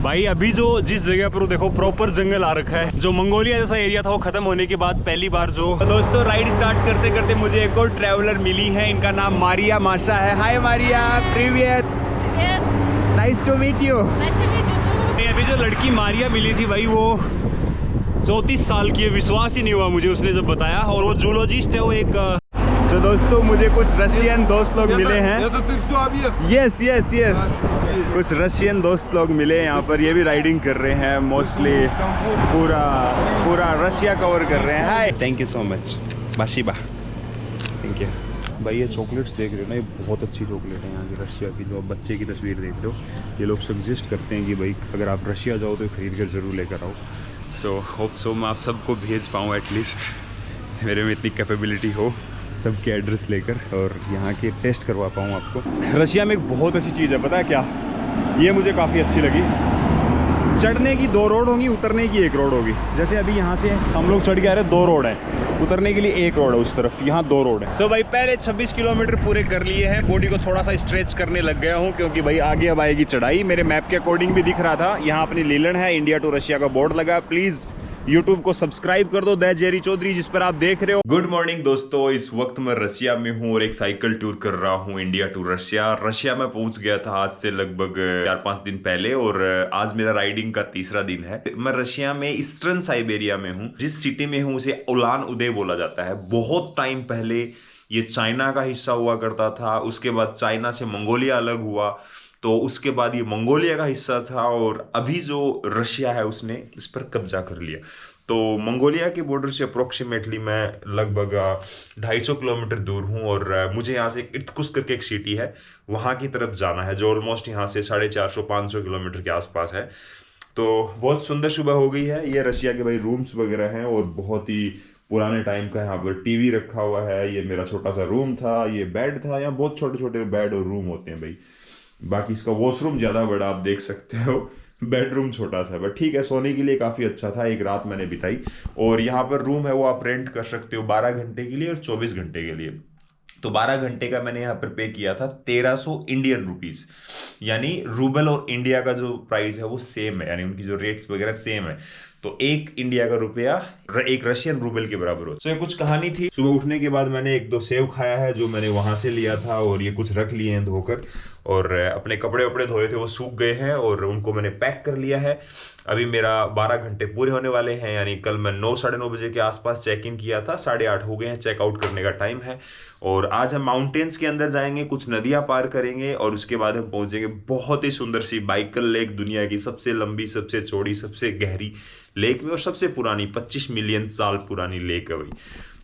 भाई अभी जो जिस जगह पर देखो प्रॉपर जंगल आ रखा है, जो मंगोलिया जैसा एरिया था वो खत्म होने के बाद पहली बार जो दोस्तों राइड स्टार्ट करते करते मुझे एक और ट्रैवलर मिली है। इनका नाम मारिया माशा है। हाय मारिया, प्रीवियस, नाइस टू मीट यू। अभी जो लड़की मारिया मिली थी भाई वो 34 साल की है। विश्वास ही नहीं हुआ मुझे उसने जब बताया। और वो जूलॉजिस्ट है। वो एक तो दोस्तों मुझे कुछ रशियन दोस्त लोग मिले हैं। यस यस यस, कुछ रशियन दोस्त लोग मिले यहाँ पर। ये भी राइडिंग कर रहे हैं। मोस्टली पूरा रशिया कवर कर रहे हैं। Hi, thank you so much बाशिबा, थैंक यू। भाई ये चॉकलेट्स देख रहे हो ना, ये बहुत अच्छी चॉकलेट है यहाँ की रशिया की। जो आप बच्चे की तस्वीर देख रहे हो, ये लोग सजेस्ट करते हैं कि भाई अगर आप रशिया जाओ तो खरीद कर ज़रूर लेकर आओ। सो होप सो मैं आप सबको भेज पाऊँ, एटलीस्ट मेरे में इतनी कैपेबिलिटी हो सबके एड्रेस लेकर और यहाँ के टेस्ट करवा पाऊँ आपको। रशिया में एक बहुत अच्छी चीज़ है, पता है क्या? ये मुझे काफ़ी अच्छी लगी। चढ़ने की 2 रोड होंगी, उतरने की 1 रोड होगी। जैसे अभी यहाँ से हम लोग चढ़ के आ रहे हैं, 2 रोड है, उतरने के लिए 1 रोड है उस तरफ, यहाँ 2 रोड है। सो भाई पहले 26 किलोमीटर पूरे कर लिए हैं। बॉडी को थोड़ा सा स्ट्रेच करने लग गया हूँ क्योंकि भाई आगे अब आएगी चढ़ाई। मेरे मैप के अकॉर्डिंग भी दिख रहा था। यहाँ अपनी लीलन है, इंडिया टू रशिया का बोर्ड लगा। प्लीज़ YouTube को सब्सक्राइब कर दो, द जेरी चौधरी जिस पर आप देख रहे हो। गुड मॉर्निंग दोस्तों, इस वक्त मैं रशिया में हूँ और एक साइकिल टूर कर रहा हूँ इंडिया टू रशिया। रशिया में पहुंच गया था आज से लगभग 4-5 दिन पहले और आज मेरा राइडिंग का तीसरा दिन है। मैं रशिया में ईस्टर्न साइबेरिया में हूँ। जिस सिटी में हूँ उसे उलान उदे बोला जाता है। बहुत टाइम पहले ये चाइना का हिस्सा हुआ करता था। उसके बाद चाइना से मंगोलिया अलग हुआ, तो उसके बाद ये मंगोलिया का हिस्सा था और अभी जो रशिया है उसने इस पर कब्जा कर लिया। तो मंगोलिया के बॉर्डर से अप्रोक्सीमेटली मैं लगभग 250 किलोमीटर दूर हूँ और मुझे यहाँ से इर्कुत्स्क करके एक सिटी है, वहाँ की तरफ जाना है, जो ऑलमोस्ट यहाँ से 450-500 किलोमीटर के आसपास है। तो बहुत सुंदर सुबह हो गई है। ये रशिया के भाई रूम्स वगैरह हैं और बहुत ही पुराने टाइम का यहाँ पर टीवी रखा हुआ है। ये मेरा छोटा सा रूम था, ये बेड था। यहाँ बहुत छोटे छोटे बेड और रूम होते हैं भाई। बाकी इसका वॉशरूम ज़्यादा बड़ा आप देख सकते हो, बेडरूम छोटा सा, बट ठीक है, सोने के लिए काफ़ी अच्छा था। एक रात मैंने बिताई। और यहाँ पर रूम है वो आप रेंट कर सकते हो 12 घंटे के लिए और 24 घंटे के लिए। तो 12 घंटे का मैंने यहाँ पर पे किया था 1300 इंडियन रुपीज़, यानी रूबल और इंडिया का जो प्राइस है वो सेम है, यानी उनकी जो रेट्स वगैरह सेम है। तो 1 इंडिया का रुपया 1 रशियन रूबल के बराबर हो। तो ये कुछ कहानी थी। सुबह उठने के बाद मैंने 1-2 सेव खाया है जो मैंने वहां से लिया था और ये कुछ रख लिए हैं धोकर। और अपने कपड़े वपड़े धोए थे वो सूख गए हैं और उनको मैंने पैक कर लिया है। अभी मेरा 12 घंटे पूरे होने वाले हैं, यानी कल मैं 9-9:30 बजे के आसपास चेक इन किया था, 8:30 हो गए हैं, चेकआउट करने का टाइम है। और आज हम माउंटेन्स के अंदर जाएंगे, कुछ नदियां पार करेंगे और उसके बाद हम पहुंचेंगे बहुत ही सुंदर सी बाइकल लेक, दुनिया की सबसे लंबी, सबसे चौड़ी, सबसे गहरी लेक में और सबसे पुरानी 25 मिलियन साल पुरानी लेक है भाई।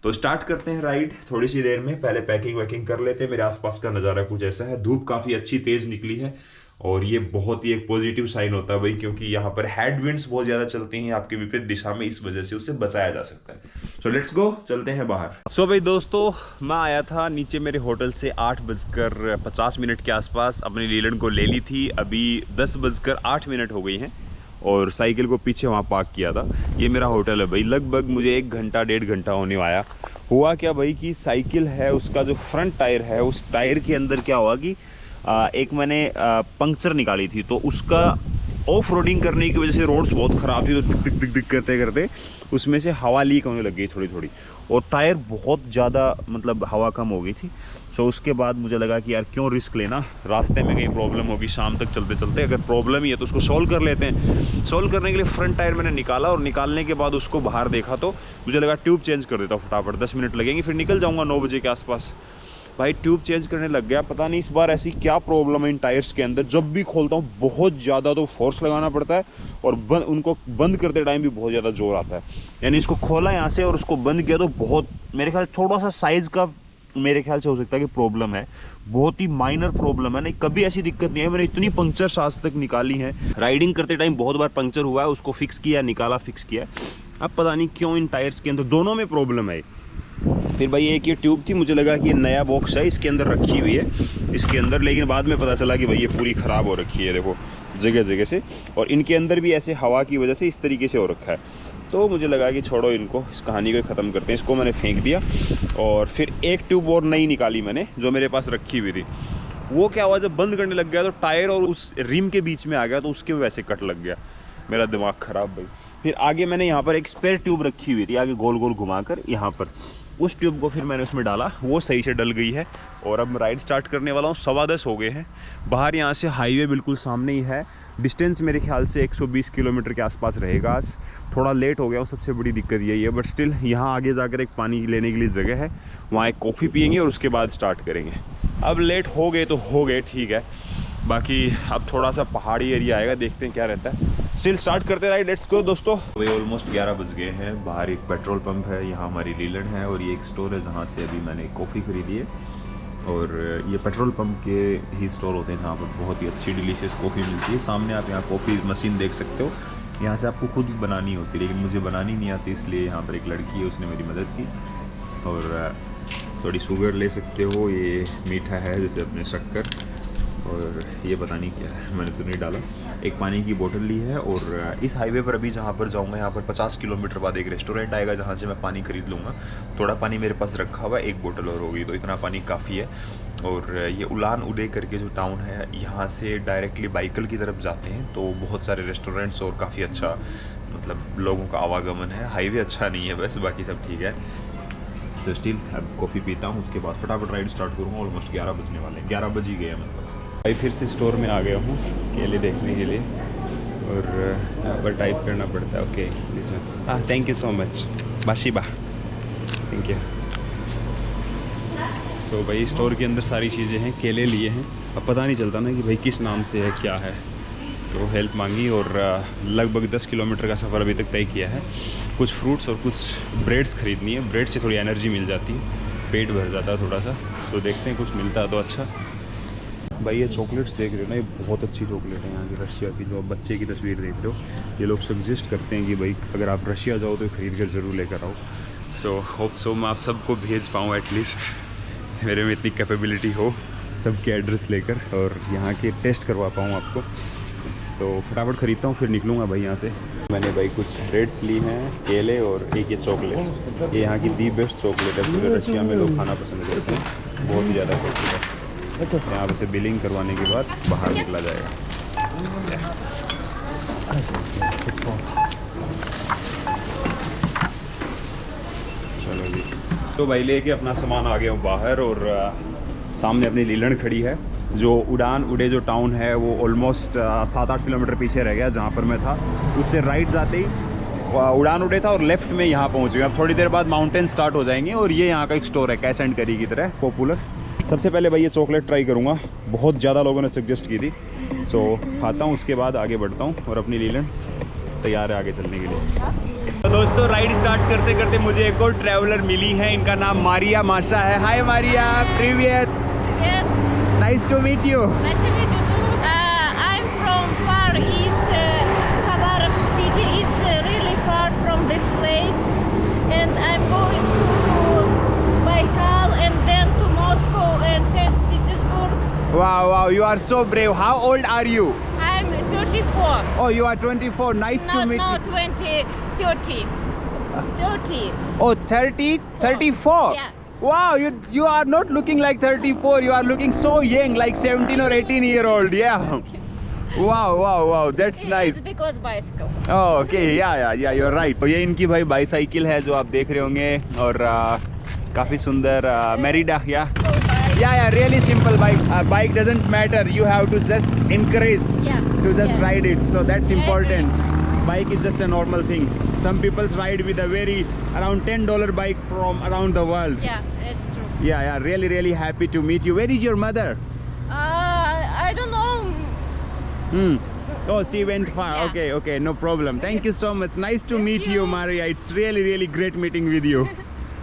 तो स्टार्ट करते हैं राइड थोड़ी सी देर में। पहले पैकिंग वैकिंग कर लेते हैं। मेरे आसपास का नज़ारा कुछ ऐसा है। धूप काफ़ी अच्छी तेज़ निकली है और ये बहुत ही एक पॉजिटिव साइन होता है भाई, क्योंकि यहाँ पर हेड विंड्स बहुत ज़्यादा चलती हैं आपके विपरीत दिशा में, इस वजह से उसे बचाया जा सकता है। सो लेट्स गो, चलते हैं बाहर। सो भाई दोस्तों, मैं आया था नीचे मेरे होटल से 8:50 के आसपास। अपनी लीलन को ले ली थी। अभी 10:08 हो गई हैं और साइकिल को पीछे वहाँ पार्क किया था। ये मेरा होटल है भाई। लगभग मुझे 1 घंटा 1.5 घंटा होने आया। हुआ क्या भाई कि साइकिल है उसका जो फ्रंट टायर है, उस टायर के अंदर क्या हुआ कि एक मैंने पंक्चर निकाली थी, तो उसका ऑफ रोडिंग करने की वजह से रोड्स बहुत ख़राब थी, तो दिक दिक दिक दिक करते करते उसमें से हवा लीक होने लग गई थोड़ी थोड़ी और टायर बहुत ज़्यादा मतलब हवा कम हो गई थी। सो उसके बाद मुझे लगा कि यार क्यों रिस्क लेना, रास्ते में कहीं प्रॉब्लम होगी शाम तक चलते चलते, अगर प्रॉब्लम ही है तो उसको सॉल्व कर लेते हैं। सॉल्व करने के लिए फ्रंट टायर मैंने निकाला और निकालने के बाद उसको बाहर देखा तो मुझे लगा ट्यूब चेंज कर देता फटाफट, 10 मिनट लगेंगे, फिर निकल जाऊँगा 9 बजे के आसपास। भाई ट्यूब चेंज करने लग गया। पता नहीं इस बार ऐसी क्या प्रॉब्लम है इन टायर्स के अंदर, जब भी खोलता हूँ बहुत ज़्यादा तो फोर्स लगाना पड़ता है और उनको बंद करते टाइम भी बहुत ज़्यादा जोर आता है। यानी इसको खोला यहाँ से और उसको बंद किया तो बहुत, मेरे ख्याल थोड़ा सा साइज़ का मेरे ख्याल से हो सकता है कि प्रॉब्लम है, बहुत ही माइनर प्रॉब्लम है। नहीं कभी ऐसी दिक्कत नहीं है। मैंने इतनी पंक्चर्स आज तक निकाली हैं, राइडिंग करते टाइम बहुत बार पंक्चर हुआ है, उसको फिक्स किया, निकाला, फिक्स किया। अब पता नहीं क्यों इन टायर्स के अंदर दोनों में प्रॉब्लम है। फिर भाई एक ये ट्यूब थी, मुझे लगा कि ये नया बॉक्स है इसके अंदर रखी हुई है इसके अंदर, लेकिन बाद में पता चला कि भाई ये पूरी ख़राब हो रखी है, देखो जगह जगह से, और इनके अंदर भी ऐसे हवा की वजह से इस तरीके से हो रखा है। तो मुझे लगा कि छोड़ो इनको, इस कहानी को ख़त्म करते हैं। इसको मैंने फेंक दिया और फिर एक ट्यूब और नई निकाली मैंने जो मेरे पास रखी हुई थी। वो क्या हुआ, जब बंद करने लग गया तो टायर और उस रिम के बीच में आ गया, तो उसके वजह से कट लग गया। मेरा दिमाग ख़राब भाई। फिर आगे मैंने यहाँ पर एक स्पेयर ट्यूब रखी हुई थी, आगे गोल गोल घुमाकर यहाँ पर, उस ट्यूब को फिर मैंने उसमें डाला, वो सही से डल गई है। और अब राइड स्टार्ट करने वाला हूँ। 10:15 हो गए हैं। बाहर यहाँ से हाईवे बिल्कुल सामने ही है। डिस्टेंस मेरे ख्याल से 120 किलोमीटर के आसपास रहेगा। आज थोड़ा लेट हो गया हूँ, सबसे बड़ी दिक्कत यही है। बट स्टिल यहाँ आगे जाकर एक पानी लेने के लिए जगह है, वहाँ एक कॉफ़ी पियेंगे और उसके बाद स्टार्ट करेंगे। अब लेट हो गए तो हो गए, ठीक है। बाकी अब थोड़ा सा पहाड़ी एरिया आएगा, देखते हैं क्या रहता है। स्टिल स्टार्ट करते राइड, लेट्स गो दोस्तों। वही ऑलमोस्ट 11 बज गए हैं। बाहर एक पेट्रोल पंप है, यहाँ हमारी लीलैंड है, और ये एक स्टोर है जहाँ से अभी मैंने कॉफ़ी खरीदी है। और ये पेट्रोल पंप के ही स्टोर होते हैं जहाँ पर बहुत ही अच्छी डिलीशियस कॉफ़ी मिलती है। सामने आप यहाँ कॉफ़ी मशीन देख सकते हो, यहाँ से आपको खुद बनानी होती है, लेकिन मुझे बनानी नहीं आती, इसलिए यहाँ पर एक लड़की है, उसने मेरी मदद की। और थोड़ी शुगर ले सकते हो, ये मीठा है जैसे अपने शक्कर, और ये पता नहीं क्या है, मैंने तो नहीं डाला। एक पानी की बोतल ली है। और इस हाईवे पर अभी जहाँ पर जाऊँगा, यहाँ पर 50 किलोमीटर बाद एक रेस्टोरेंट आएगा जहाँ से मैं पानी खरीद लूँगा। थोड़ा पानी मेरे पास रखा हुआ है, एक बोतल और होगी, तो इतना पानी काफ़ी है। और ये उलान उदे करके जो टाउन है, यहाँ से डायरेक्टली बाइकल की तरफ जाते हैं, तो बहुत सारे रेस्टोरेंट्स और काफ़ी अच्छा मतलब लोगों का आवागमन है। हाईवे अच्छा नहीं है बस, बाकी सब ठीक है। तो स्टिल अब कॉफ़ी पीता हूँ, उसके बाद फटाफट राइड स्टार्ट करूँगा। ऑलमोस्ट 11 बजने वाले हैं, 11 बज ही गए मतलब। भाई फिर से स्टोर में आ गया हूँ केले देखने के लिए, और यहाँ पर टाइप करना पड़ता है। ओके दिस हाँ, थैंक यू सो मच बाशिबा, थैंक यू। सो भाई स्टोर के अंदर सारी चीज़ें हैं, केले लिए हैं। अब पता नहीं चलता ना कि भाई किस नाम से है, क्या है, तो हेल्प मांगी। और लगभग 10 किलोमीटर का सफ़र अभी तक तय किया है। कुछ फ्रूट्स और कुछ ब्रेड्स खरीदनी है, ब्रेड से थोड़ी एनर्जी मिल जाती है, पेट भर जाता है थोड़ा सा। तो देखते हैं कुछ मिलता है तो अच्छा। भाई ये चॉकलेट्स देख रहे हो ना, ये बहुत अच्छी चॉकलेट है यहाँ की, रशिया की। जो आप बच्चे की तस्वीर देख रहे हो, ये लोग सजेस्ट करते हैं कि भाई अगर आप रशिया जाओ तो खरीद कर ज़रूर लेकर आओ। सो होप सो मैं आप सबको भेज पाऊँ, एटलीस्ट मेरे में इतनी कैपेबिलिटी हो सबके एड्रेस लेकर, और यहाँ के टेस्ट करवा पाऊँ आपको। तो फटाफट ख़रीदता हूँ, फिर निकलूँगा भाई यहाँ से। मैंने भाई कुछ ब्रेड्स ली हैं, केले, और एक ये चॉकलेट। ये यहाँ की दी बेस्ट चॉकलेट है, पूरे रशिया में लोग खाना पसंद करते हैं, बहुत ही ज़्यादा टेस्टी है। यहाँ से बिलिंग करवाने के बाद बाहर निकला जाएगा। चलो जी, तो भाई लेके अपना सामान आ गया हूँ बाहर, और सामने अपनी लीलैंड खड़ी है। जो उड़ान उड़े जो टाउन है वो ऑलमोस्ट 7-8 किलोमीटर पीछे रह गया जहाँ पर मैं था। उससे राइट जाते ही उड़ान उड़े था, और लेफ्ट में यहाँ पहुँच गया। अब थोड़ी देर बाद माउंटेन स्टार्ट हो जाएंगे। और ये यहाँ का एक स्टोर है, कैश एंड करी की तरह पॉपुलर। सबसे पहले भाई ये चॉकलेट ट्राई करूँगा, बहुत ज़्यादा लोगों ने सजेस्ट की थी। सो खाता हूँ, उसके बाद आगे बढ़ता हूँ। और अपनी लीलैंड तैयार है आगे चलने के लिए। तो दोस्तों राइड स्टार्ट करते करते मुझे एक और ट्रैवलर मिली है, इनका नाम मारिया माशा है। हाय मारिया, प्रीवियत, nice to meet you. Nice to meet you too. I'm from Far East, Khabarovsk city. It's really far from this place, and I'm going to Baikal and then to Moscow and St. Petersburg. Wow, wow, you are so brave. How old are you? I'm 34. Oh, you are 24. Nice to meet you. 20, 30. 30. Oh, 30, 34. Yeah. Wow, you are not looking like 34. You are looking so young, like 17 or 18-year-old. Yeah. Wow, wow, wow. That's nice. It's because bicycle. Oh, okay. Yeah, you're right. तो ये इनकी भाई bicycle है जो आप देख रहे होंगे, और काफ़ी सुंदर Merida. Yeah, really simple bike. Bike doesn't matter. You have to just encourage to just ride it. So that's important. Bike is just a normal thing. Some people ride with a very around $10 bike from around the world. Yeah, it's true. Yeah, really happy to meet you. Where is your mother? I don't know. Oh, she went far. Yeah. Okay, no problem. Thank you so much. Nice to meet you, Maria. It's really great meeting with you.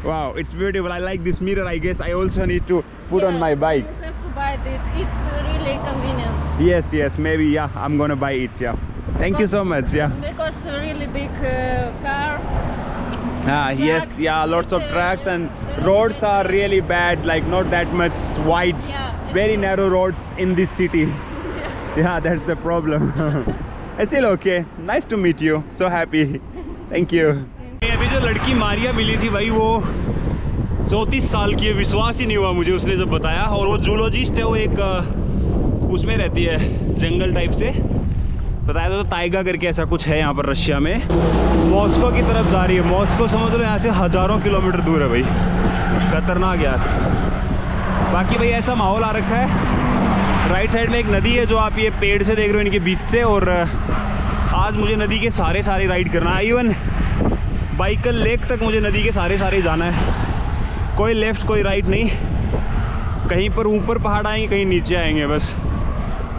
Wow, it's beautiful. I like this mirror. I guess I also need to put on my bike. You have to buy this. It's really convenient. Yes, maybe. Yeah, I'm gonna buy it. Yeah. Thank you so much. Yeah. Because a really big car. Yes, lots of trucks, and roads are really bad. Like not that much wide. Yeah. Very narrow roads in this city. Yeah, that's the problem. It's still okay. Nice to meet you. So happy. Thank you. अभी जो लड़की मारिया मिली थी भाई, वो 34 साल की है, विश्वास ही नहीं हुआ मुझे उसने जब बताया। और वो जूलॉजिस्ट है, वो एक उसमें रहती है जंगल टाइप से, बताया तो ताइगा करके ऐसा कुछ है यहाँ पर रशिया में। मॉस्को की तरफ जा रही है। मॉस्को समझ लो यहाँ से हज़ारों किलोमीटर दूर है भाई, खतरनाक यार। बाकी भाई ऐसा माहौल आ रखा है। राइट साइड में एक नदी है जो आप ये पेड़ से देख रहे हो इनके बीच से, और आज मुझे नदी के सारे राइड करना है। इवन बाइकल लेक तक मुझे नदी के सारे जाना है, कोई लेफ्ट कोई राइट नहीं। कहीं पर ऊपर पहाड़ आएंगे, कहीं नीचे आएंगे, बस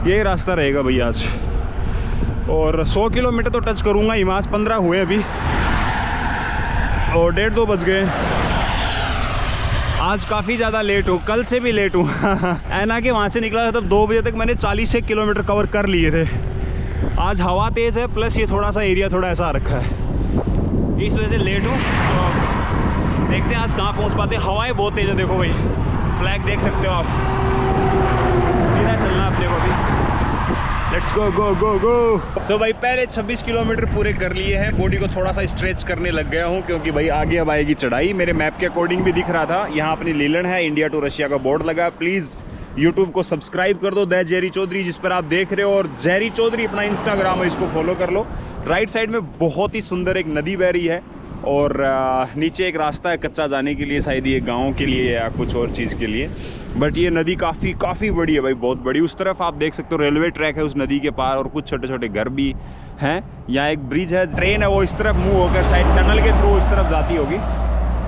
ये रास्ता रहेगा भाई आज। और 100 किलोमीटर तो टच करूँगा ही। आज 15 हुए अभी और 1:30-2 बज गए। आज काफ़ी ज़्यादा लेट हूँ, कल से भी लेट हूँ। ऐना के वहाँ से निकला था तब 2 बजे तक मैंने 40 किलोमीटर कवर कर लिए थे। आज हवा तेज़ है, प्लस ये थोड़ा सा एरिया थोड़ा ऐसा रखा है, इस वजह से लेट हूँ। तो देखते हैं आज कहाँ पहुँच पाते हैं। हवाएं बहुत तेज़ है, देखो भाई फ्लैग देख सकते हो आप। सीधा चलना अपने को भी। लेट्स गो गो गो गो। सो भाई पहले 26 किलोमीटर पूरे कर लिए हैं। बॉडी को थोड़ा सा स्ट्रेच करने लग गया हूँ, क्योंकि भाई आगे अब आएगी चढ़ाई। मेरे मैप के अकॉर्डिंग भी दिख रहा था। यहाँ अपनी लीलन है, इंडिया टू रशिया का बोर्ड लगा। प्लीज़ यूट्यूब को सब्सक्राइब कर दो, द जेरी चौधरी जिस पर आप देख रहे हो, और जेरी चौधरी अपना इंस्टाग्राम है, इसको फॉलो कर लो। राइट साइड में बहुत ही सुंदर एक नदी बह रही है, और नीचे एक रास्ता है कच्चा जाने के लिए, शायद ये गाँव के लिए या कुछ और चीज़ के लिए। बट ये नदी काफ़ी बड़ी है भाई, बहुत बड़ी। उस तरफ आप देख सकते हो रेलवे ट्रैक है उस नदी के पार, और कुछ छोटे छोटे घर भी हैं। यहाँ एक ब्रिज है, ट्रेन है, वो इस तरफ मूव होकर शायद टनल के थ्रू इस तरफ जाती होगी।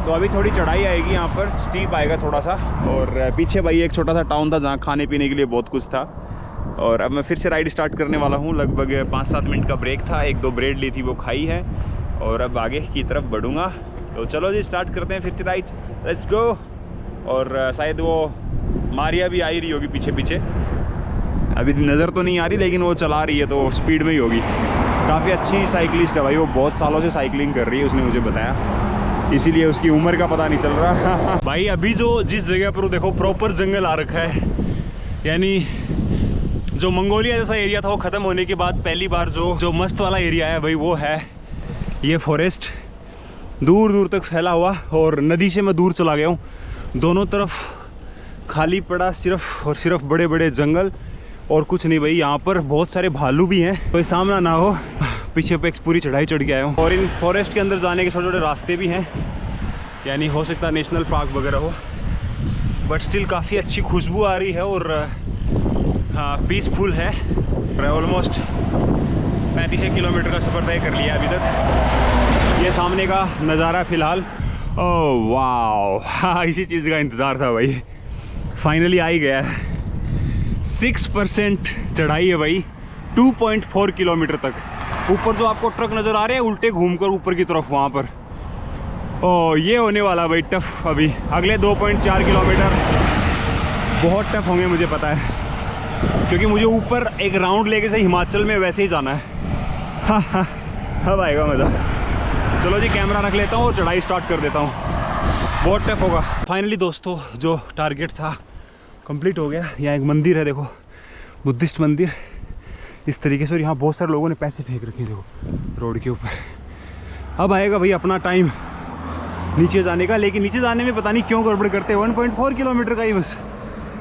तो अभी थोड़ी चढ़ाई आएगी यहाँ पर, स्टीप आएगा थोड़ा सा। और पीछे भाई एक छोटा सा टाउन था जहाँ खाने पीने के लिए बहुत कुछ था। और अब मैं फिर से राइड स्टार्ट करने वाला हूँ। लगभग 5-7 मिनट का ब्रेक था, 1-2 ब्रेड ली थी वो खाई है, और अब आगे की तरफ बढ़ूँगा। तो चलो जी स्टार्ट करते हैं फिर से राइड, लेट्स गो। और शायद वो मारिया भी आ ही रही होगी पीछे पीछे, अभी नज़र तो नहीं आ रही, लेकिन वो चला रही है तो स्पीड में ही होगी। काफ़ी अच्छी साइकिलिस्ट है भाई, वो बहुत सालों से साइकिलिंग कर रही है, उसने मुझे बताया, इसीलिए उसकी उम्र का पता नहीं चल रहा। भाई अभी जो जिस जगह पर देखो प्रॉपर जंगल आ रखा है, यानी जो मंगोलिया जैसा एरिया था वो ख़त्म होने के बाद पहली बार जो मस्त वाला एरिया है भाई, वो है ये फॉरेस्ट, दूर दूर तक फैला हुआ। और नदी से मैं दूर चला गया हूँ, दोनों तरफ खाली पड़ा सिर्फ और सिर्फ बड़े बड़े जंगल और कुछ नहीं भाई। यहाँ पर बहुत सारे भालू भी हैं, कोई सामना ना हो। पीछे पे एक पूरी चढ़ाई चढ़ के आया हूँ। और इन फॉरेस्ट के अंदर जाने के छोटे छोटे रास्ते भी हैं, यानी हो सकता है नेशनल पार्क वगैरह हो, बट स्टिल काफ़ी अच्छी खुशबू आ रही है और हाँ पीसफुल है। ऑलमोस्ट 35 किलोमीटर का सफ़र तय कर लिया अभी तक। ये सामने का नज़ारा फ़िलहाल, ओह वाह, हाँ इसी चीज़ का इंतज़ार था भाई, फाइनली आ ही गया है। 6% चढ़ाई है भाई, 2.4 किलोमीटर तक। ऊपर जो आपको ट्रक नज़र आ रहे हैं उल्टे घूमकर ऊपर की तरफ, वहाँ पर ओह ये होने वाला भाई टफ। अभी अगले 2.4 किलोमीटर बहुत टफ होंगे मुझे पता है, क्योंकि मुझे ऊपर एक राउंड लेके से हिमाचल में वैसे ही जाना है। हाँ हाँ अब आएगा मज़ा। चलो जी कैमरा रख लेता हूँ और चढ़ाई स्टार्ट कर देता हूँ, बहुत टफ होगा। फाइनली दोस्तों जो टारगेट था कंप्लीट हो गया। यहाँ एक मंदिर है देखो, बुद्धिस्ट मंदिर इस तरीके से, और यहाँ बहुत सारे लोगों ने पैसे फेंक रखे हैं देखो रोड के ऊपर। अब आएगा भाई अपना टाइम नीचे जाने का, लेकिन नीचे जाने में पता नहीं क्यों गड़बड़ करते हैं। 1.4 किलोमीटर का ही बस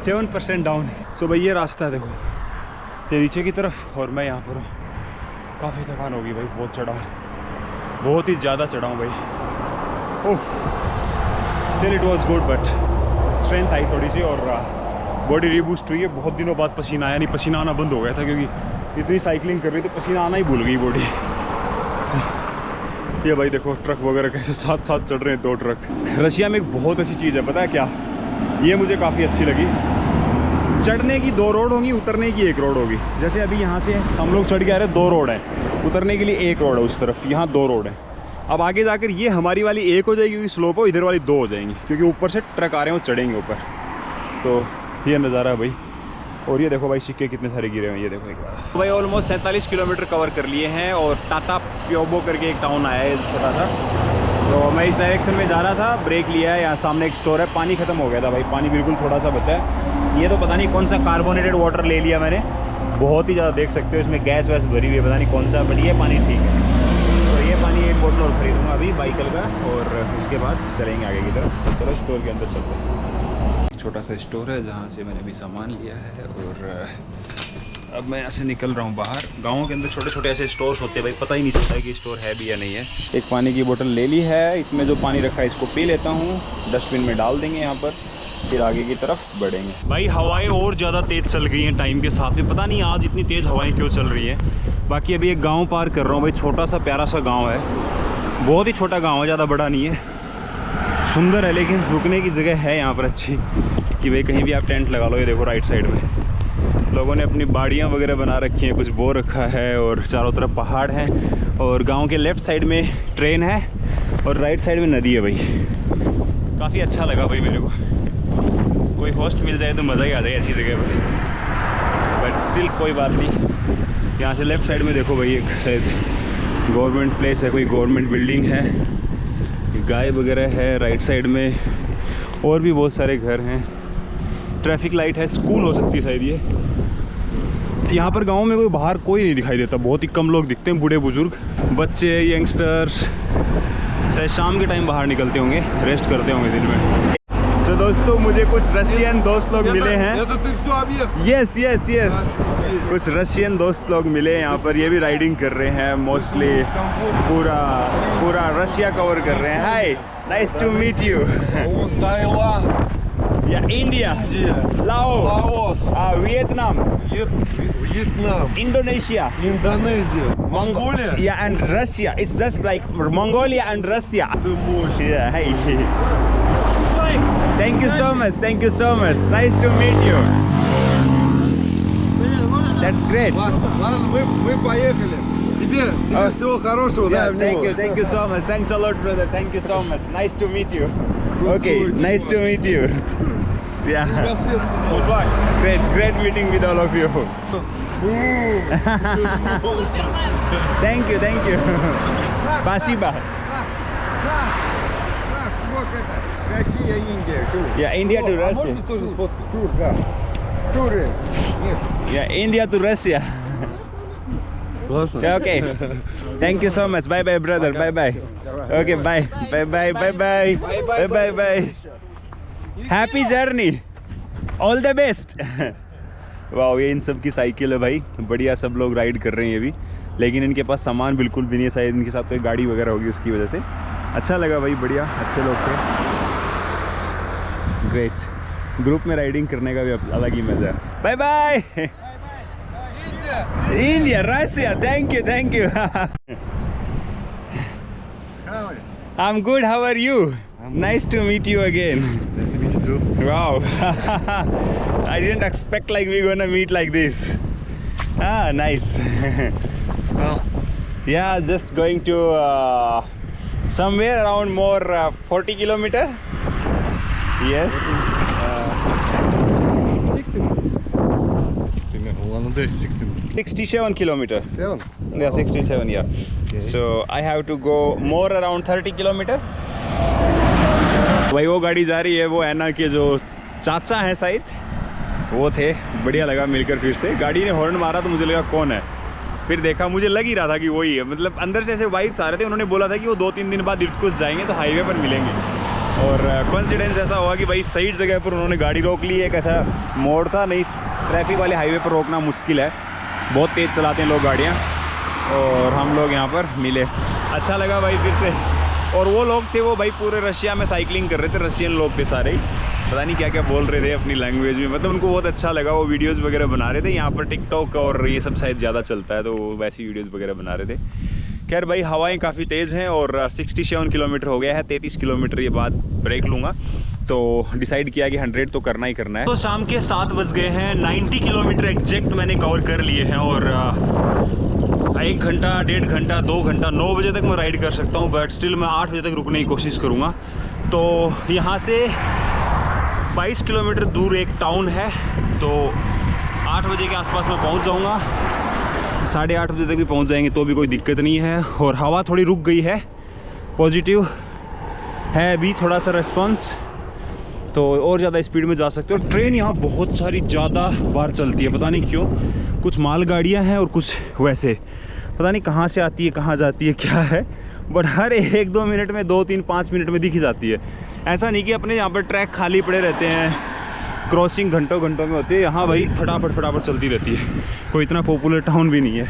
7% डाउन। सो भाई ये रास्ता है देखो, ये नीचे की तरफ, और मैं यहाँ पर हूँ। काफ़ी थकान होगी भाई, बहुत चढ़ा, बहुत ही ज़्यादा चढ़ा हूँ भाई। Oh still it was good, but strength आई थोड़ी सी और बॉडी रीबूस्ट हुई है। बहुत दिनों बाद पसीना आया, नहीं पसीना आना बंद हो गया था, क्योंकि इतनी साइकिलिंग कर रही थी पसीना आना ही भूल गई बॉडी। ये भाई देखो ट्रक वगैरह कैसे साथ साथ चढ़ रहे हैं, 2 ट्रक। रशिया में एक बहुत अच्छी चीज़ है पता है क्या, ये मुझे काफ़ी अच्छी लगी। चढ़ने की 2 रोड होंगी, उतरने की 1 रोड होगी। जैसे अभी यहाँ से हम लोग चढ़ के आ रहे हैं, 2 रोड है, उतरने के लिए 1 रोड है उस तरफ, यहाँ 2 रोड है। अब आगे जाकर ये हमारी वाली 1 हो जाएगी क्योंकि स्लोप हो, इधर वाली 2 हो जाएंगी क्योंकि ऊपर से ट्रक आ रहे हैं वो चढ़ेंगे ऊपर। तो ये नज़ारा है भाई। और ये देखो भाई सिक्के कितने सारे गिरे हुए हैं, ये देखो एक बार। तो भाई ऑलमोस्ट 47 किलोमीटर कवर कर लिए हैं, और टाटा प्योबो करके एक टाउन आया है छोटा सा। तो मैं इस डायरेक्शन में जा रहा था, ब्रेक लिया है, यहाँ सामने एक स्टोर है। पानी ख़त्म हो गया था भाई, पानी बिल्कुल थोड़ा सा बचा है। ये तो पता नहीं कौन सा कार्बोनेटेड वाटर ले लिया मैंने, बहुत ही ज़्यादा देख सकते हो इसमें गैस वैस भरी हुई है, पता नहीं कौन सा, बट ये पानी ठीक है। तो ये ये पानी एक बोतल और खरीदूँगा अभी बाइकल का, और उसके बाद चलेंगे आगे की तरफ। तो चलो स्टोर के अंदर चलते हैं। छोटा सा स्टोर है जहाँ से मैंने भी सामान लिया है, और अब मैं यहाँ से निकल रहा हूँ बाहर। गाँवों के अंदर छोटे छोटे ऐसे स्टोर्स होते हैं भाई, पता ही नहीं चलता है कि स्टोर है भी या नहीं है। एक पानी की बोतल ले ली है, इसमें जो पानी रखा है इसको पी लेता हूँ, डस्टबिन में डाल देंगे यहाँ पर, फिर आगे की तरफ बढ़ेंगे। भाई हवाएं और ज़्यादा तेज़ चल गई हैं टाइम के साथ में, पता नहीं आज इतनी तेज़ हवाएं क्यों चल रही हैं। बाकी अभी एक गांव पार कर रहा हूँ भाई, छोटा सा प्यारा सा गांव है, बहुत ही छोटा गांव है, ज़्यादा बड़ा नहीं है, सुंदर है, लेकिन रुकने की जगह है यहाँ पर अच्छी कि भाई कहीं भी आप टेंट लगा लो। ये देखो राइट साइड में लोगों ने अपनी बाड़ियाँ वगैरह बना रखी हैं, कुछ बो रखा है, और चारों तरफ पहाड़ हैं, और गाँव के लेफ़्ट साइड में ट्रेन है और राइट साइड में नदी है भाई। काफ़ी अच्छा लगा भाई मेरे को, कोई होस्ट मिल जाए तो मज़ा ही आ जाए ऐसी जगह पर, बट स्टिल कोई बात नहीं। यहाँ से लेफ़्ट साइड में देखो भाई एक शायद गवर्नमेंट प्लेस है, कोई गवर्नमेंट बिल्डिंग है, गाय वगैरह है राइट साइड में, और भी बहुत सारे घर हैं, ट्रैफिक लाइट है, स्कूल हो सकती है शायद ये। यहाँ पर गांव में कोई बाहर कोई नहीं दिखाई देता, बहुत ही कम लोग दिखते हैं, बूढ़े बुजुर्ग, बच्चे, यंगस्टर्स शायद शाम के टाइम बाहर निकलते होंगे, रेस्ट करते होंगे दिन में। तो दोस्तों मुझे कुछ रशियन दोस्त लोग मिले हैं। यस यस यस, कुछ रशियन दोस्त लोग मिले यहाँ पर, ये भी राइडिंग कर रहे हैं, मोस्टली पूरा रशिया कवर कर रहे हैं। हाय, नाइस टू मीट यू। या India, Laos, Vietnam, Indonesia, Mongolia. yeah, and Russia. It's just like Mongolia and Russia. Yeah, hey. Thank you so much. Thank you so much. Nice to meet you. That's great. Мы поехали. Тебе всего хорошего. Yeah, thank you so much. Thanks a lot, brother. Thank you so much. Nice to meet you. Okay, nice to meet you. Yeah. Great meeting with all of you. Thank you. Спасибо. Россия, Индия, тур. Yeah, India to Russia. Можно тоже сфоткать? Тур, да. Туры. Нет. Yeah, India to Russia. Классно. Yeah, okay. Thank you so much. Bye bye, brother. Bye bye. Okay, bye. Bye. Happy journey. All the best. वाह, ये इन सब की cycle है भाई, बढ़िया, सब लोग ride कर रहे हैं ये भी, लेकिन इनके पास सामान बिल्कुल भी नहीं है, शायद इनके साथ कोई गाड़ी वगैरह होगी उसकी वजह से। अच्छा लगा भाई, बढ़िया, अच्छे लोग थे, ग्रेट। ग्रुप में राइडिंग करने का भी अलग ही मज़ा है। Bye bye. India, Russia, thank you. I'm good, how are you? Nice to meet you again. Nice to meet you too. Wow. I didn't expect like we're gonna meet like this. Ah, nice. Встал. Yeah, just going to somewhere around more 40 kilometer. Yes. 16. Примерно. Улан-Удэ 16. 67 kilometers. 7. Yeah, 67, yeah. Okay. So I have to go more around 30 kilometer. भाई वो गाड़ी जा रही है, वो ऐना के जो चाचा हैं शायद, वो थे, बढ़िया लगा मिलकर फिर से। गाड़ी ने हॉर्न मारा तो मुझे लगा कौन है, फिर देखा, मुझे लग ही रहा था कि वही है, मतलब अंदर से ऐसे वाइब्स आ रहे थे। उन्होंने बोला था कि वो 2-3 दिन बाद इर्कुत्स्क जाएंगे तो हाईवे पर मिलेंगे, और कोइंसिडेंस ऐसा हुआ कि भाई सही जगह पर उन्होंने गाड़ी रोक ली। एक ऐसा मोड़ था, नहीं ट्रैफिक वाले हाईवे पर रोकना मुश्किल है, बहुत तेज़ चलाते हैं लोग गाड़ियाँ, और हम लोग यहाँ पर मिले, अच्छा लगा भाई फिर से। और वो लोग थे, वो भाई पूरे रशिया में साइकिलिंग कर रहे थे, रशियन लोग थे सारे ही, पता नहीं क्या क्या बोल रहे थे अपनी लैंग्वेज में, मतलब उनको बहुत अच्छा लगा, वो वीडियोस वगैरह बना रहे थे। यहाँ पर टिकटॉक और ये सब शायद ज़्यादा चलता है, तो वो वैसी वीडियोस वगैरह बना रहे थे। खैर भाई हवाएं काफ़ी तेज़ हैं, और 67 किलोमीटर हो गया है, 33 किलोमीटर ये बाद ब्रेक लूँगा, तो डिसाइड किया कि 100 तो करना ही करना है। तो शाम के 7 बज गए हैं, 90 किलोमीटर एग्जैक्ट मैंने कवर कर लिए हैं, और 1 घंटा, 1.5 घंटा, 2 घंटा, 9 बजे तक मैं राइड कर सकता हूँ, बट स्टिल मैं 8 बजे तक रुकने की कोशिश करूँगा। तो यहाँ से 22 किलोमीटर दूर एक टाउन है, तो 8 बजे के आसपास मैं पहुँच जाऊँगा, 8:30 बजे तक भी पहुँच जाएंगे तो भी कोई दिक्कत नहीं है। और हवा थोड़ी रुक गई है, पॉजिटिव है अभी थोड़ा सा रेस्पॉन्स, तो और ज़्यादा स्पीड में जा सकते हो। ट्रेन यहाँ बहुत सारी ज़्यादा बार चलती है, पता नहीं क्यों, कुछ माल गाड़ियाँ हैं और कुछ वैसे, पता नहीं कहाँ से आती है, कहाँ जाती है, क्या है, बट हर 1-2 मिनट में, 2-3-5 मिनट में दिख ही जाती है। ऐसा नहीं कि अपने यहाँ पर ट्रैक खाली पड़े रहते हैं, क्रॉसिंग घंटों घंटों में होती है। यहाँ भाई फटाफट चलती रहती है, कोई इतना पॉपुलर टाउन भी नहीं है।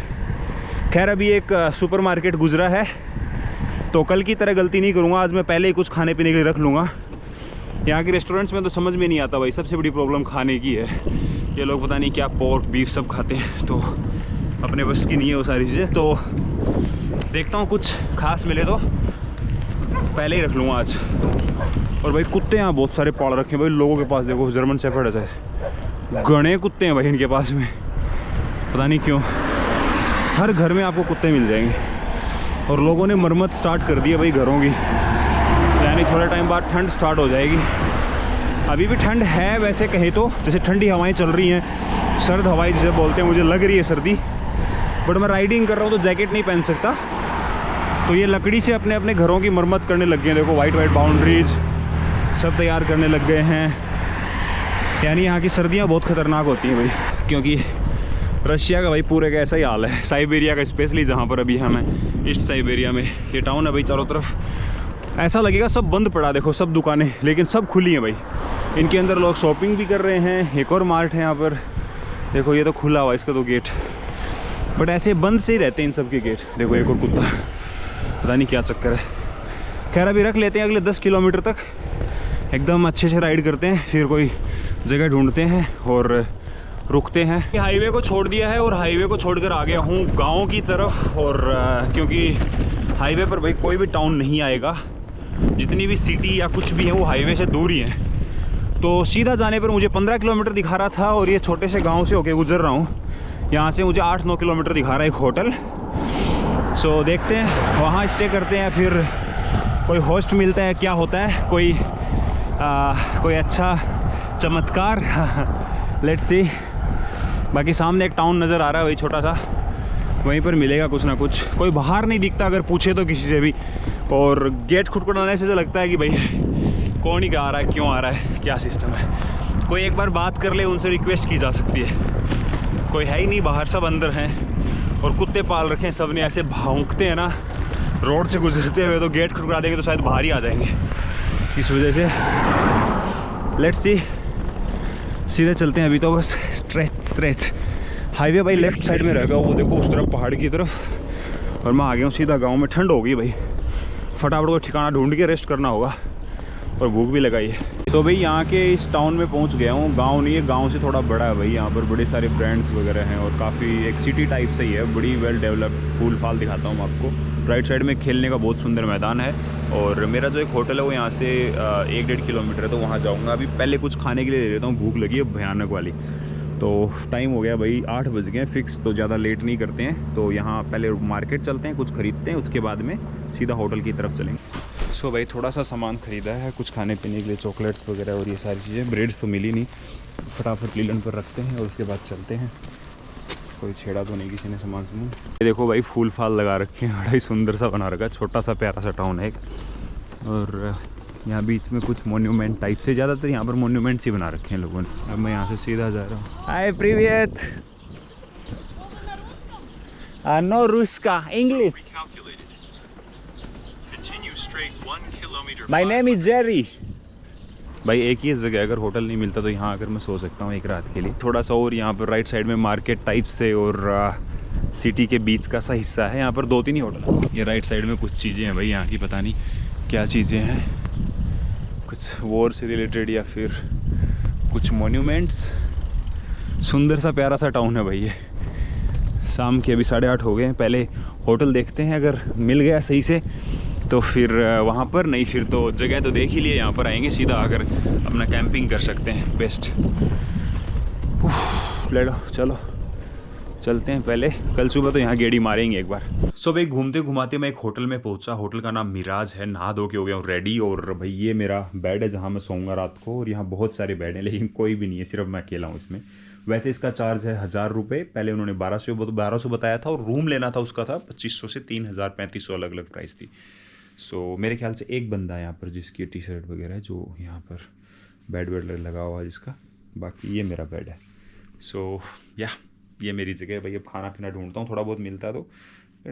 खैर अभी एक सुपरमार्केट गुजरा है, तो कल की तरह गलती नहीं करूँगा, आज मैं पहले ही कुछ खाने पीने के लिए रख लूँगा। यहाँ के रेस्टोरेंट्स में तो समझ में नहीं आता भाई, सबसे बड़ी प्रॉब्लम खाने की है। ये लोग पता नहीं क्या पोर्क बीफ सब खाते हैं, तो अपने बस की नहीं है वो सारी चीज़ें। तो देखता हूँ कुछ खास मिले तो पहले ही रख लूँगा आज। और भाई कुत्ते यहाँ बहुत सारे पाल रखे हैं भाई लोगों के पास, देखो जर्मन शेफर्ड है, घने कुत्ते हैं भाई इनके पास में, पता नहीं क्यों। हर घर में आपको कुत्ते मिल जाएंगे। और लोगों ने मरम्मत स्टार्ट कर दी है भाई घरों की, यानी थोड़े टाइम बाद ठंड स्टार्ट हो जाएगी। अभी भी ठंड है वैसे कहे तो, जैसे ठंडी हवाएं चल रही हैं, सर्द हवाएं जिसे बोलते हैं, मुझे लग रही है सर्दी, बट मैं राइडिंग कर रहा हूँ तो जैकेट नहीं पहन सकता। तो ये लकड़ी से अपने अपने घरों की मरम्मत करने लग गए हैं। देखो वाइट बाउंड्रीज सब तैयार करने लग गए हैं। यानी यहाँ की सर्दियाँ बहुत ख़तरनाक होती हैं भाई, क्योंकि रशिया का भाई पूरे का ऐसा ही हाल है, साइबेरिया का स्पेशली, जहाँ पर अभी हम हैं ईस्ट साइबेरिया में। ये टाउन है भाई, चारों तरफ ऐसा लगेगा सब बंद पड़ा, देखो सब दुकानें, लेकिन सब खुली हैं भाई। इनके अंदर लोग शॉपिंग भी कर रहे हैं। एक और मार्ट है यहाँ पर, देखो ये तो खुला हुआ इसका तो गेट, बट ऐसे बंद से ही रहते हैं इन सब के गेट। देखो एक और कुत्ता, पता नहीं क्या चक्कर है। खैर अभी रख लेते हैं, अगले 10 किलोमीटर तक एकदम अच्छे से राइड करते हैं, फिर कोई जगह ढूंढते हैं और रुकते हैं। हाईवे को छोड़ दिया है और हाईवे को छोड़कर आ गया हूँ गाँव की तरफ। और क्योंकि हाईवे पर भाई कोई भी टाउन नहीं आएगा, जितनी भी सिटी या कुछ भी है वो हाईवे से दूर ही है। तो सीधा जाने पर मुझे 15 किलोमीटर दिखा रहा था, और ये छोटे से गांव से होके गुजर रहा हूँ। यहाँ से मुझे 8-9 किलोमीटर दिखा रहा है एक होटल। सो देखते हैं, वहाँ स्टे करते हैं, फिर कोई होस्ट मिलता है, क्या होता है, कोई अच्छा चमत्कार लेट्स सी। बाकी सामने एक टाउन नज़र आ रहा है वही छोटा सा, वहीं पर मिलेगा कुछ ना कुछ। कोई बाहर नहीं दिखता अगर पूछे तो किसी से भी, और गेट खुटखुटाने से तो लगता है कि भाई कौन ही आ रहा है, क्यों आ रहा है, क्या सिस्टम है। कोई एक बार बात कर ले, उनसे रिक्वेस्ट की जा सकती है। कोई है ही नहीं बाहर, सब अंदर हैं। और कुत्ते पाल रखे हैं सब ने, ऐसे भौंकते हैं ना रोड से गुजरते हुए, तो गेट खुटखुटा देंगे तो शायद बाहर ही आ जाएंगे। इस वजह से लेट्स सी, सीधे चलते हैं अभी तो, बस स्ट्रेच। हाईवे भाई लेफ्ट साइड में रहेगा, वो देखो उस तरफ पहाड़ की तरफ। और मैं आ गया हूँ सीधा गाँव में। ठंड हो गई भाई, फटाफट को ठिकाना ढूंढ के रेस्ट करना होगा, और भूख भी लगाई है। तो भाई यहाँ के इस टाउन में पहुँच गया हूँ। गांव नहीं है, गांव से थोड़ा बड़ा है भाई। यहाँ पर बड़े सारे ब्रांड्स वगैरह हैं, और काफ़ी एक सिटी टाइप से ही है, बड़ी वेल डेवलप्ड। फूल फाल दिखाता हूँ आपको। राइट साइड में खेलने का बहुत सुंदर मैदान है, और मेरा जो एक होटल है वो यहाँ से 1-1.5 किलोमीटर है, तो वहाँ जाऊँगा। अभी पहले कुछ खाने के लिए ले लेता हूँ, भूख लगी है भयानक वाली। तो टाइम हो गया भाई, 8 बज गए फिक्स, तो ज़्यादा लेट नहीं करते हैं। तो यहाँ पहले मार्केट चलते हैं, कुछ खरीदते हैं, उसके बाद में सीधा होटल की तरफ चलेंगे। सो भाई थोड़ा सा सामान ख़रीदा है, कुछ खाने पीने के लिए, चॉकलेट्स वगैरह और ये सारी चीज़ें। ब्रेड्स तो मिली नहीं, फटाफट लीलन पर रखते हैं और उसके बाद चलते हैं। कोई छेड़ा तो नहीं किसी ने सामान। ये देखो भाई फूल फाल लगा रखे हैं, बड़ा ही सुंदर सा बना रखा है। छोटा सा प्यारा सा टाउन है एक, और यहाँ बीच में कुछ मोन्यूमेंट टाइप से, ज़्यादातर यहाँ पर मोन्यूमेंट्स ही बना रखे हैं लोगों ने। अब मैं यहाँ से सीधा जा रहा हूँ। हाय प्रिवियत, नो रुस्का, English. My name is Jerry. भाई एक ही जगह अगर होटल नहीं मिलता तो यहाँ आकर मैं सो सकता हूँ एक रात के लिए। थोड़ा सा और यहाँ पर राइट साइड में मार्केट टाइप से और सिटी के बीच का सा हिस्सा है। यहाँ पर 2-3 ही होटल है। ये राइट साइड में कुछ चीज़ें हैं भाई यहाँ की, पता नहीं क्या चीज़ें हैं, कुछ वॉर से रिलेटेड या फिर कुछ मोन्यूमेंट्स। सुंदर सा प्यारा सा टाउन है भाई ये। शाम के अभी 8:30 हो गए हैं। पहले होटल देखते हैं, अगर मिल गया सही से तो फिर वहाँ पर, नहीं फिर तो जगह तो देख ही लिए, यहाँ पर आएंगे सीधा आकर अपना कैंपिंग कर सकते हैं बेस्ट। ले लो चलो चलते हैं। पहले कल सुबह तो यहाँ गेड़ी मारेंगे एक बार। सो भाई घूमते घुमाते मैं एक होटल में पहुँचा। होटल का नाम मिराज है। नहा धो के हो गया हूँ रेडी, और भाई ये मेरा बेड है जहाँ मैं सोऊंगा रात को। और यहाँ बहुत सारे बेड हैं लेकिन कोई भी नहीं है, सिर्फ मैं अकेला हूँ इसमें। वैसे इसका चार्ज है 1000 रुपये। पहले उन्होंने 1200 बताया था, और रूम लेना था उसका था 2500 से 3000, 3500 अलग अलग प्राइस थी। सो मेरे ख्याल से एक बंदा है यहाँ पर जिसकी टी शर्ट वगैरह है, जो यहाँ पर बेड वेड लगा हुआ है जिसका। बाकी ये मेरा बेड है। सो या ये मेरी जगह है भाई। अब खाना पीना ढूंढता हूँ, थोड़ा बहुत मिलता है तो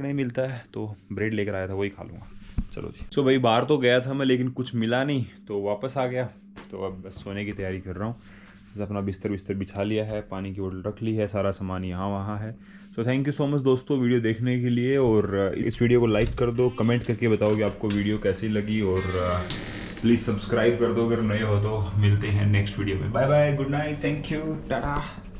नहीं मिलता है तो ब्रेड लेकर आया था, वही खा लूँगा। चलो जी। सो भाई बाहर तो गया था मैं, लेकिन कुछ मिला नहीं तो वापस आ गया। तो अब बस सोने की तैयारी कर रहा हूँ। बस अपना बिस्तर बिछा लिया है, पानी की बोतल रख ली है, सारा सामान यहाँ वहाँ है। So thank you so much दोस्तों वीडियो देखने के लिए, और इस वीडियो को लाइक कर दो, कमेंट करके बताओ कि आपको वीडियो कैसी लगी, और प्लीज़ सब्सक्राइब कर दो अगर नए हो तो। मिलते हैं नेक्स्ट वीडियो में। Bye bye, good night, thank you, Tata.